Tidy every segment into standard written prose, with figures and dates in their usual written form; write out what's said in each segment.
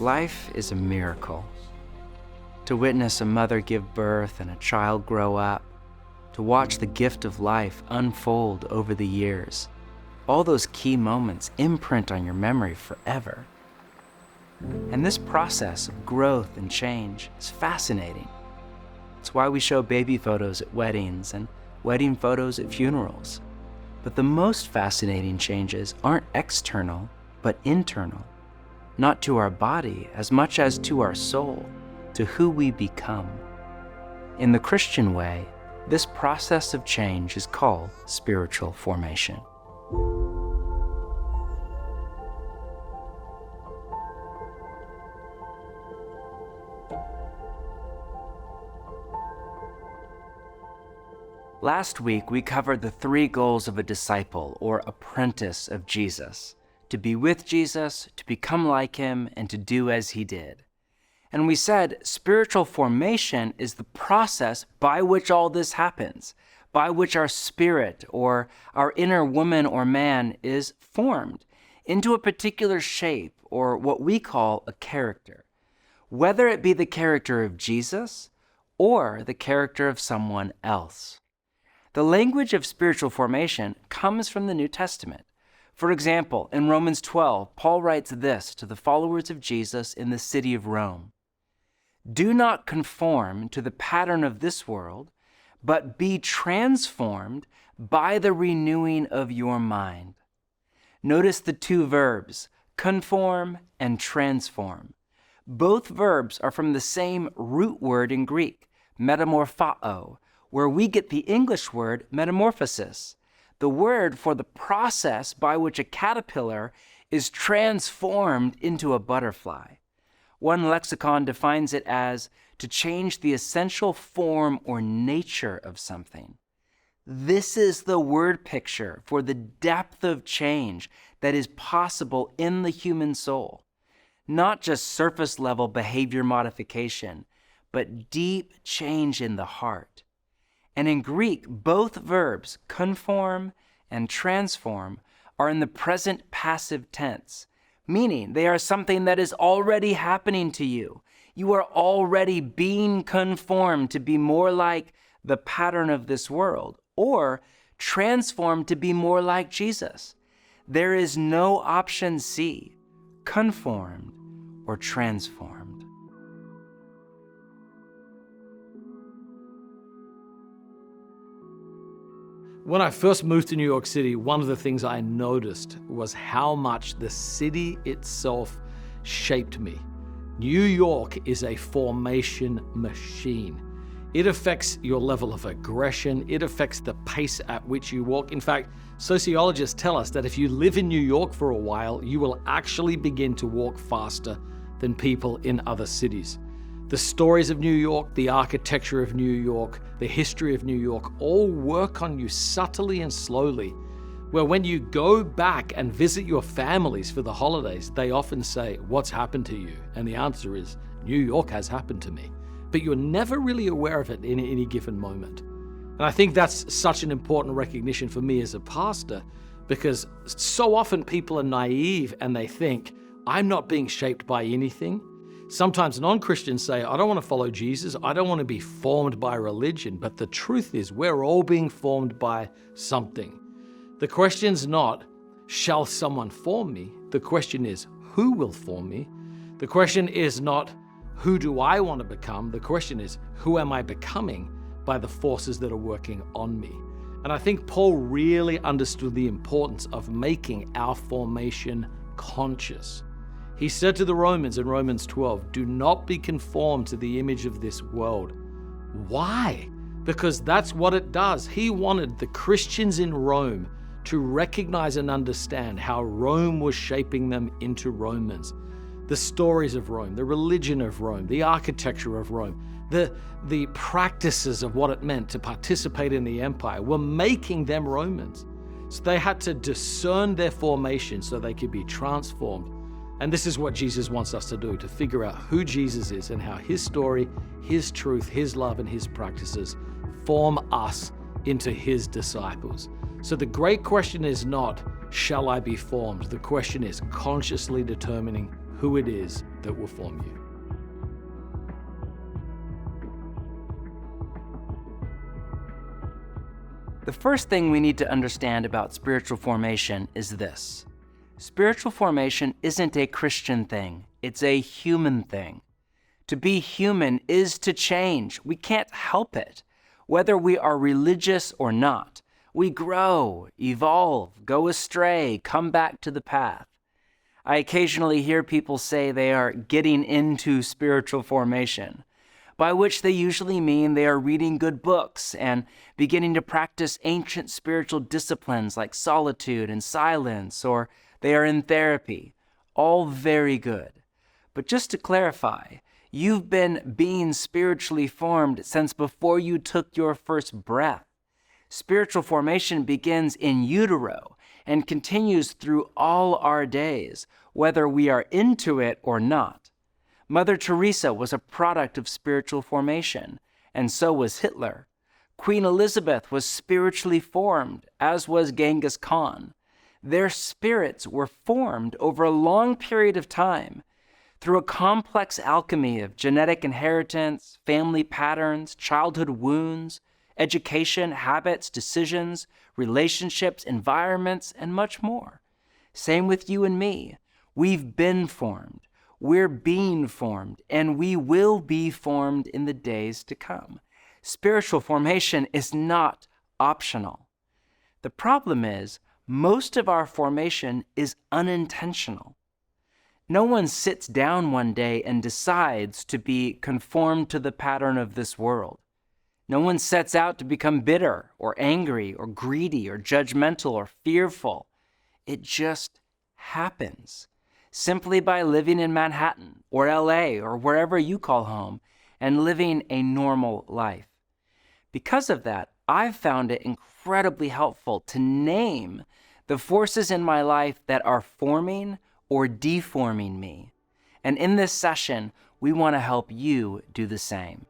Life is a miracle. To witness a mother give birth and a child grow up, to watch the gift of life unfold over the years, all those key moments imprint on your memory forever. And this process of growth and change is fascinating. It's why we show baby photos at weddings and wedding photos at funerals. But the most fascinating changes aren't external, but internal. Not to our body as much as to our soul, to who we become. In the Christian way, this process of change is called spiritual formation. Last week, we covered the 3 goals of a disciple or apprentice of Jesus: to be with Jesus, to become like him, and to do as he did. And we said spiritual formation is the process by which all this happens, by which our spirit or our inner woman or man is formed into a particular shape or what we call a character, whether it be the character of Jesus or the character of someone else. The language of spiritual formation comes from the New Testament. For example, in Romans 12, Paul writes this to the followers of Jesus in the city of Rome: "Do not conform to the pattern of this world, but be transformed by the renewing of your mind." Notice the 2 verbs, conform and transform. Both verbs are from the same root word in Greek, metamorphao, where we get the English word metamorphosis, the word for the process by which a caterpillar is transformed into a butterfly. One lexicon defines it as to change the essential form or nature of something. This is the word picture for the depth of change that is possible in the human soul. Not just surface level behavior modification, but deep change in the heart. And in Greek, both verbs, conform and transform, are in the present passive tense, meaning they are something that is already happening to you. You are already being conformed to be more like the pattern of this world, or transformed to be more like Jesus. There is no option C, conformed or transformed. When I first moved to New York City, one of the things I noticed was how much the city itself shaped me. New York is a formation machine. It affects your level of aggression. It affects the pace at which you walk. In fact, sociologists tell us that if you live in New York for a while, you will actually begin to walk faster than people in other cities. The stories of New York, the architecture of New York, the history of New York all work on you subtly and slowly, where when you go back and visit your families for the holidays, they often say, "What's happened to you?" And the answer is, "New York has happened to me." But you're never really aware of it in any given moment. And I think that's such an important recognition for me as a pastor, because so often people are naive and they think, I'm not being shaped by anything. Sometimes non-Christians say, I don't want to follow Jesus. I don't want to be formed by religion. But the truth is, we're all being formed by something. The question's not, shall someone form me? The question is, who will form me? The question is not, who do I want to become? The question is, who am I becoming by the forces that are working on me? And I think Paul really understood the importance of making our formation conscious. He said to the Romans in Romans 12, do not be conformed to the image of this world. Why? Because that's what it does. He wanted the Christians in Rome to recognize and understand how Rome was shaping them into Romans. The stories of Rome, the religion of Rome, the architecture of Rome, the practices of what it meant to participate in the empire were making them Romans. So they had to discern their formation so they could be transformed. And this is what Jesus wants us to do, to figure out who Jesus is and how his story, his truth, his love, and his practices form us into his disciples. So the great question is not, shall I be formed? The question is consciously determining who it is that will form you. The first thing we need to understand about spiritual formation is this. Spiritual formation isn't a Christian thing, it's a human thing. To be human is to change. We can't help it. Whether we are religious or not, we grow, evolve, go astray, come back to the path. I occasionally hear people say they are getting into spiritual formation, by which they usually mean they are reading good books and beginning to practice ancient spiritual disciplines like solitude and silence, or they are in therapy. All very good. But just to clarify, you've been being spiritually formed since before you took your first breath. Spiritual formation begins in utero and continues through all our days, whether we are into it or not. Mother Teresa was a product of spiritual formation, and so was Hitler. Queen Elizabeth was spiritually formed, as was Genghis Khan. Their spirits were formed over a long period of time through a complex alchemy of genetic inheritance, family patterns, childhood wounds, education, habits, decisions, relationships, environments, and much more. Same with you and me. We've been formed. We're being formed, and we will be formed in the days to come. Spiritual formation is not optional. The problem is, most of our formation is unintentional. No one sits down one day and decides to be conformed to the pattern of this world. No one sets out to become bitter or angry or greedy or judgmental or fearful. It just happens. Simply by living in Manhattan or LA or wherever you call home and living a normal life. Because of that, I've found it incredibly helpful to name the forces in my life that are forming or deforming me. And in this session, we want to help you do the same.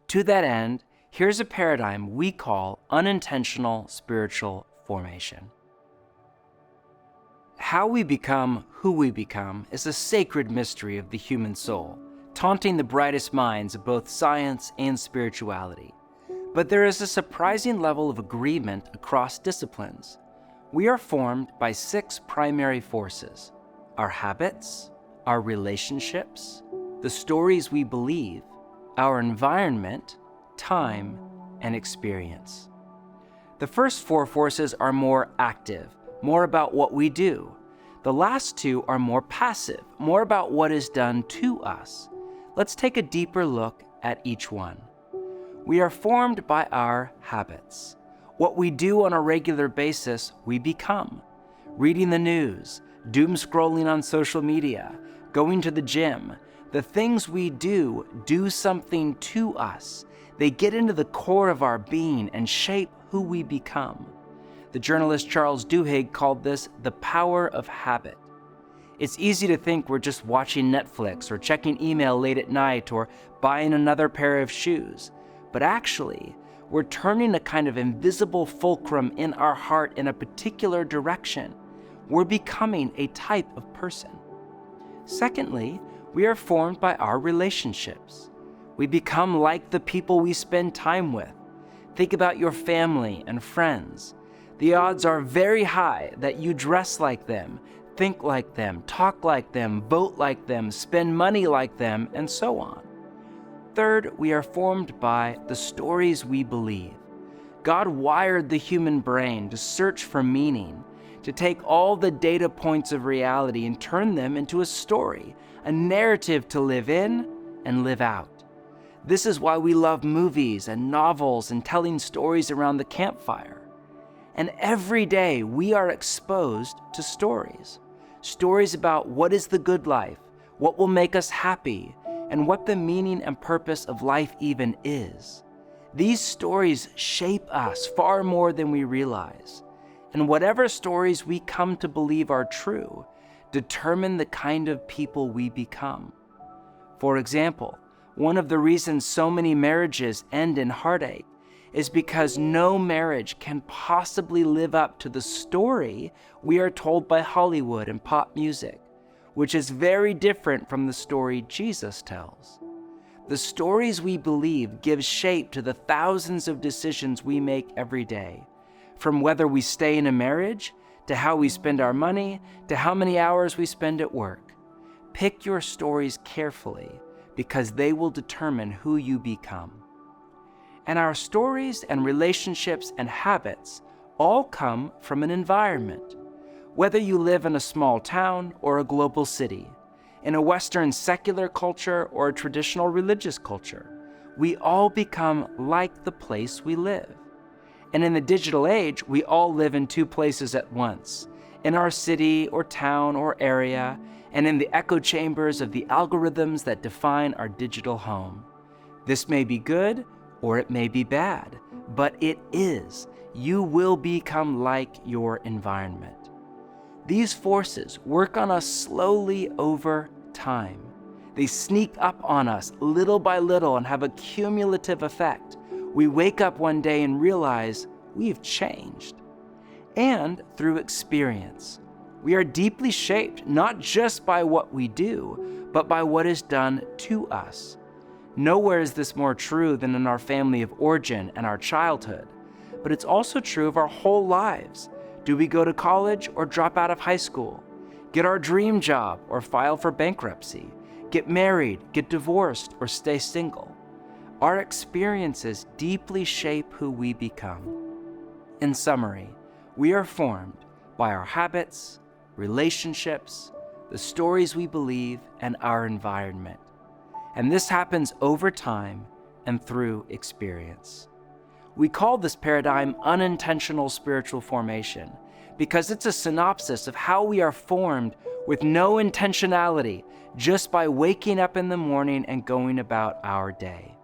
To that end, here's a paradigm we call unintentional spiritual formation. How we become who we become is a sacred mystery of the human soul, taunting the brightest minds of both science and spirituality. But there is a surprising level of agreement across disciplines. We are formed by 6 primary forces: our habits, our relationships, the stories we believe, our environment, time, and experience. The first 4 forces are more active, more about what we do. The last 2 are more passive, more about what is done to us. Let's take a deeper look at each one. We are formed by our habits. What we do on a regular basis, we become. Reading the news, doom scrolling on social media, going to the gym, the things we do something to us. They get into the core of our being and shape who we become. The journalist Charles Duhigg called this the power of habit. It's easy to think we're just watching Netflix or checking email late at night or buying another pair of shoes. But actually, we're turning a kind of invisible fulcrum in our heart in a particular direction. We're becoming a type of person. Secondly, we are formed by our relationships. We become like the people we spend time with. Think about your family and friends. The odds are very high that you dress like them, think like them, talk like them, vote like them, spend money like them, and so on. Third, we are formed by the stories we believe. God wired the human brain to search for meaning, to take all the data points of reality and turn them into a story, a narrative to live in and live out. This is why we love movies and novels and telling stories around the campfire. And every day we are exposed to stories. Stories about what is the good life, what will make us happy, and what the meaning and purpose of life even is. These stories shape us far more than we realize. And whatever stories we come to believe are true, determine the kind of people we become. For example, one of the reasons so many marriages end in heartache is because no marriage can possibly live up to the story we are told by Hollywood and pop music. which is very different from the story Jesus tells. The stories we believe give shape to the thousands of decisions we make every day, from whether we stay in a marriage, to how we spend our money, to how many hours we spend at work. Pick your stories carefully, because they will determine who you become. And our stories and relationships and habits all come from an environment. Whether you live in a small town or a global city, in a Western secular culture or a traditional religious culture, we all become like the place we live. And in the digital age, we all live in two places at once, in our city or town or area, and in the echo chambers of the algorithms that define our digital home. This may be good or it may be bad, but it is. You will become like your environment. These forces work on us slowly over time. They sneak up on us little by little and have a cumulative effect. We wake up one day and realize we've changed. And through experience, we are deeply shaped not just by what we do, but by what is done to us. Nowhere is this more true than in our family of origin and our childhood, but it's also true of our whole lives. Do we go to college or drop out of high school? Get our dream job or file for bankruptcy? Get married, get divorced, or stay single? Our experiences deeply shape who we become. In summary, we are formed by our habits, relationships, the stories we believe, and our environment. And this happens over time and through experience. We call this paradigm unintentional spiritual formation because it's a synopsis of how we are formed with no intentionality, just by waking up in the morning and going about our day.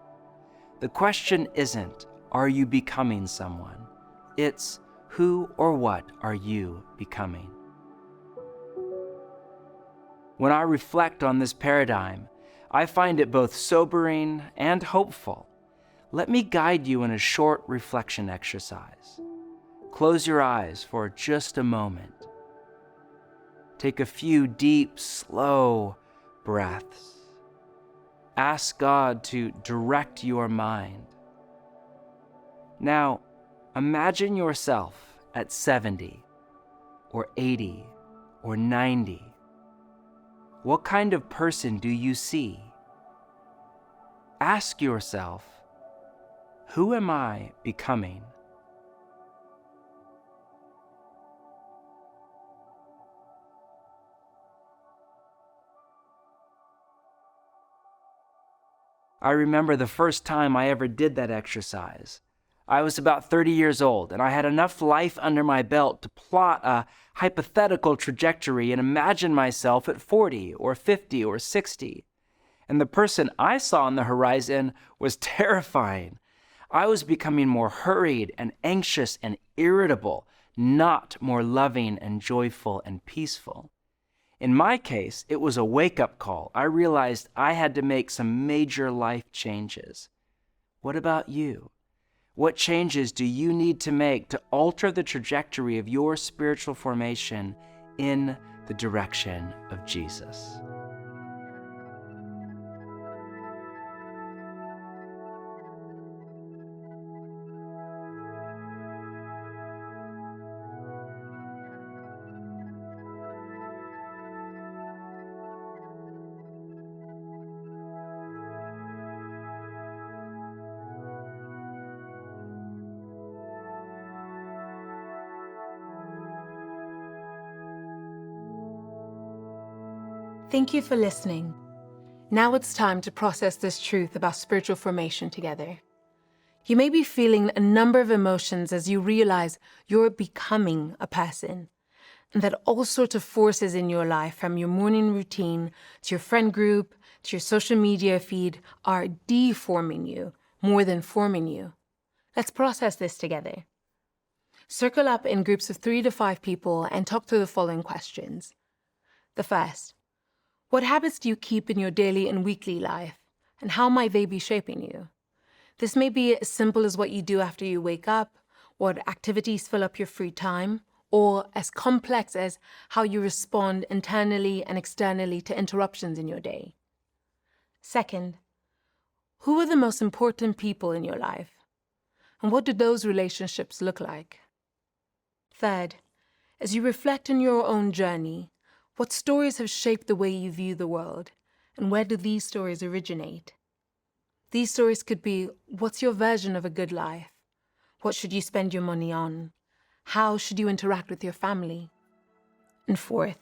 The question isn't, are you becoming someone? It's, who or what are you becoming? When I reflect on this paradigm, I find it both sobering and hopeful. Let me guide you in a short reflection exercise. Close your eyes for just a moment. Take a few deep, slow breaths. Ask God to direct your mind. Now, imagine yourself at 70 or 80 or 90. What kind of person do you see? Ask yourself, who am I becoming? I remember the first time I ever did that exercise. I was about 30 years old, and I had enough life under my belt to plot a hypothetical trajectory and imagine myself at 40 or 50 or 60. And the person I saw on the horizon was terrifying. I was becoming more hurried and anxious and irritable, not more loving and joyful and peaceful. In my case, it was a wake-up call. I realized I had to make some major life changes. What about you? What changes do you need to make to alter the trajectory of your spiritual formation in the direction of Jesus? Thank you for listening. Now it's time to process this truth about spiritual formation together. You may be feeling a number of emotions as you realize you're becoming a person, and that all sorts of forces in your life, from your morning routine to your friend group to your social media feed, are deforming you more than forming you. Let's process this together. Circle up in groups of 3 to 5 people and talk through the following questions. The first, what habits do you keep in your daily and weekly life, and how might they be shaping you? This may be as simple as what you do after you wake up, what activities fill up your free time, or as complex as how you respond internally and externally to interruptions in your day. Second, who are the most important people in your life? And what do those relationships look like? Third, as you reflect on your own journey, what stories have shaped the way you view the world, and where do these stories originate? These stories could be, what's your version of a good life? What should you spend your money on? How should you interact with your family? And fourth,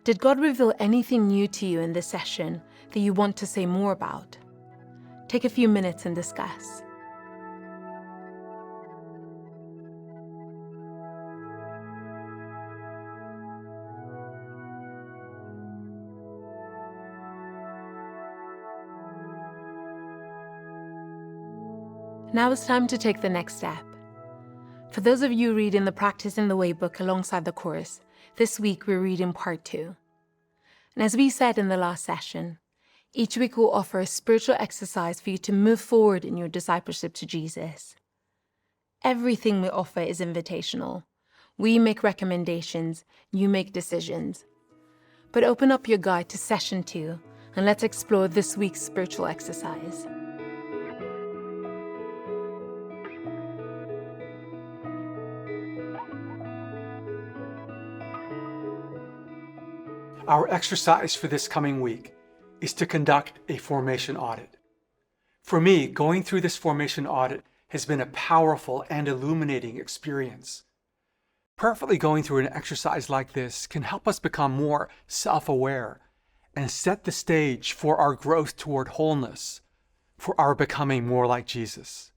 did God reveal anything new to you in this session that you want to say more about? Take a few minutes and discuss. Now it's time to take the next step. For those of you reading the Practice in the Way book alongside the course, this week we're reading part 2. And as we said in the last session, each week we'll offer a spiritual exercise for you to move forward in your discipleship to Jesus. Everything we offer is invitational. We make recommendations, you make decisions. But open up your guide to session 2 and let's explore this week's spiritual exercise. Our exercise for this coming week is to conduct a formation audit. For me, going through this formation audit has been a powerful and illuminating experience. Perfectly going through an exercise like this can help us become more self-aware and set the stage for our growth toward wholeness, for our becoming more like Jesus.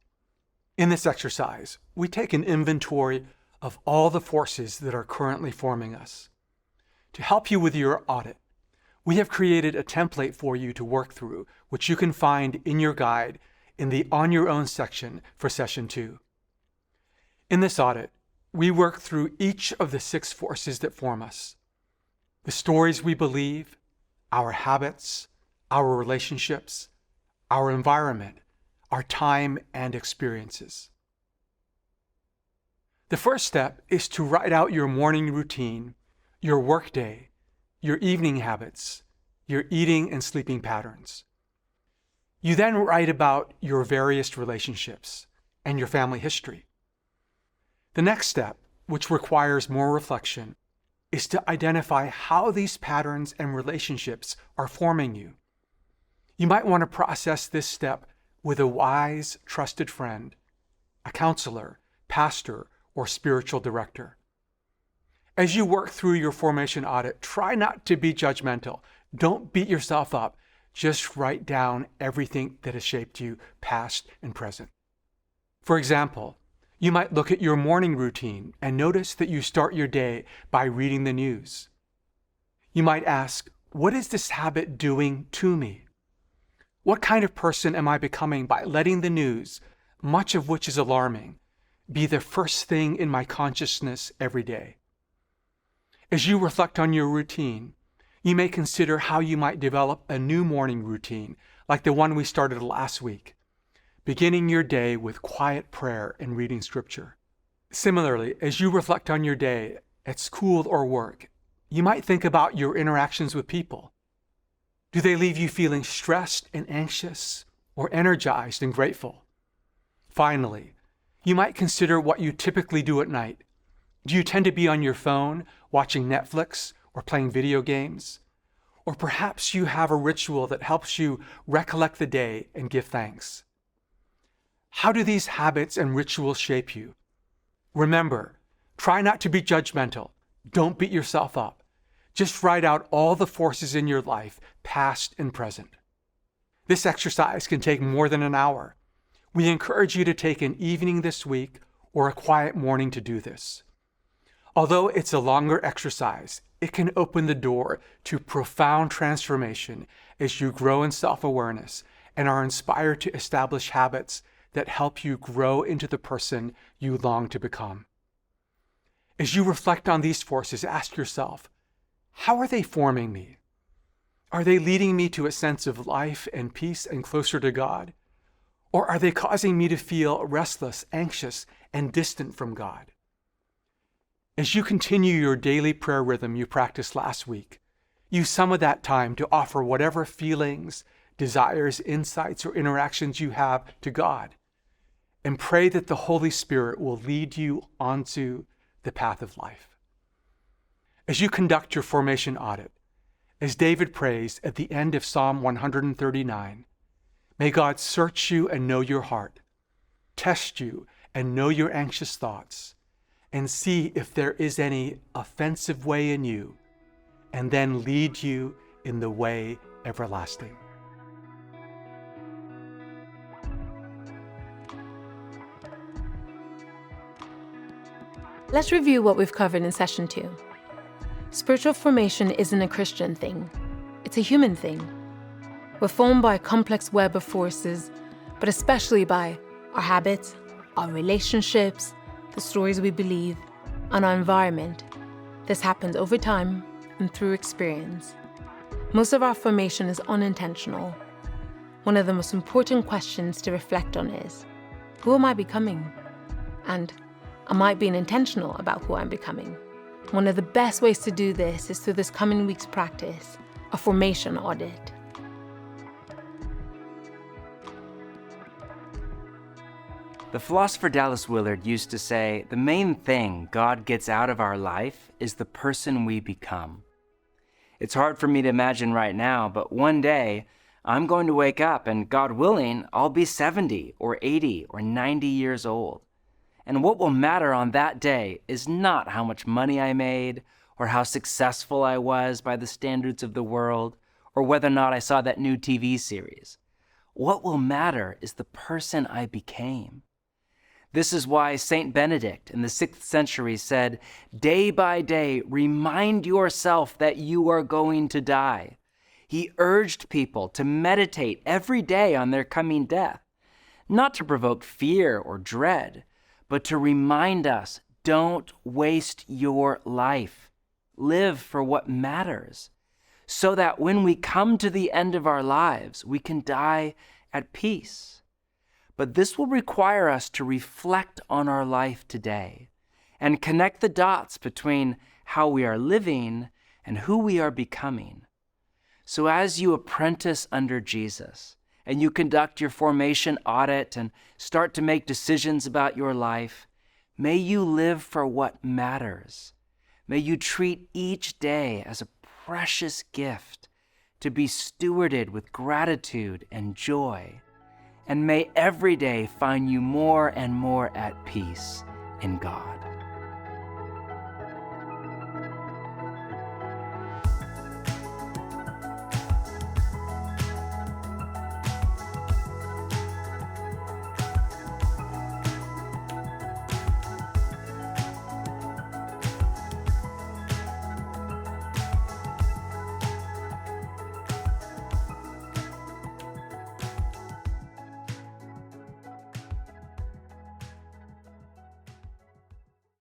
In this exercise, we take an inventory of all the forces that are currently forming us. To help you with your audit, we have created a template for you to work through, which you can find in your guide in the On Your Own section for Session 2. In this audit, we work through each of the 6 forces that form us: the stories we believe, our habits, our relationships, our environment, our time and experiences. The first step is to write out your morning routine, your workday, your evening habits, your eating and sleeping patterns. You then write about your various relationships and your family history. The next step, which requires more reflection, is to identify how these patterns and relationships are forming you. You might want to process this step with a wise, trusted friend, a counselor, pastor, or spiritual director. As you work through your formation audit, try not to be judgmental. Don't beat yourself up. Just write down everything that has shaped you, past and present. For example, you might look at your morning routine and notice that you start your day by reading the news. You might ask, what is this habit doing to me? What kind of person am I becoming by letting the news, much of which is alarming, be the first thing in my consciousness every day? As you reflect on your routine, you may consider how you might develop a new morning routine, like the one we started last week, beginning your day with quiet prayer and reading scripture. Similarly, as you reflect on your day at school or work, you might think about your interactions with people. Do they leave you feeling stressed and anxious, or energized and grateful? Finally, you might consider what you typically do at night. Do you tend to be on your phone, watching Netflix, or playing video games? Or perhaps you have a ritual that helps you recollect the day and give thanks. How do these habits and rituals shape you? Remember, try not to be judgmental. Don't beat yourself up. Just write out all the forces in your life, past and present. This exercise can take more than an hour. We encourage you to take an evening this week or a quiet morning to do this. Although it's a longer exercise, it can open the door to profound transformation as you grow in self-awareness and are inspired to establish habits that help you grow into the person you long to become. As you reflect on these forces, ask yourself, how are they forming me? Are they leading me to a sense of life and peace and closer to God? Or are they causing me to feel restless, anxious, and distant from God? As you continue your daily prayer rhythm you practiced last week, use some of that time to offer whatever feelings, desires, insights, or interactions you have to God, and pray that the Holy Spirit will lead you onto the path of life. As you conduct your formation audit, as David prays at the end of Psalm 139, may God search you and know your heart, test you and know your anxious thoughts, and see if there is any offensive way in you, and then lead you in the way everlasting. Let's review what we've covered in session 2. Spiritual formation isn't a Christian thing. It's a human thing. We're formed by a complex web of forces, but especially by our habits, our relationships, the stories we believe, and our environment. This happens over time and through experience. Most of our formation is unintentional. One of the most important questions to reflect on is, who am I becoming? And am I being intentional about who I'm becoming? One of the best ways to do this is through this coming week's practice, a formation audit. The philosopher Dallas Willard used to say, the main thing God gets out of our life is the person we become. It's hard for me to imagine right now, but one day I'm going to wake up and, God willing, I'll be 70 or 80 or 90 years old. And what will matter on that day is not how much money I made or how successful I was by the standards of the world or whether or not I saw that new TV series. What will matter is the person I became. This is why Saint Benedict in the 6th century said, day by day, remind yourself that you are going to die. He urged people to meditate every day on their coming death, not to provoke fear or dread, but to remind us, don't waste your life. Live for what matters, so that when we come to the end of our lives, we can die at peace. But this will require us to reflect on our life today and connect the dots between how we are living and who we are becoming. So as you apprentice under Jesus and you conduct your formation audit and start to make decisions about your life, may you live for what matters. May you treat each day as a precious gift to be stewarded with gratitude and joy. And may every day find you more and more at peace in God.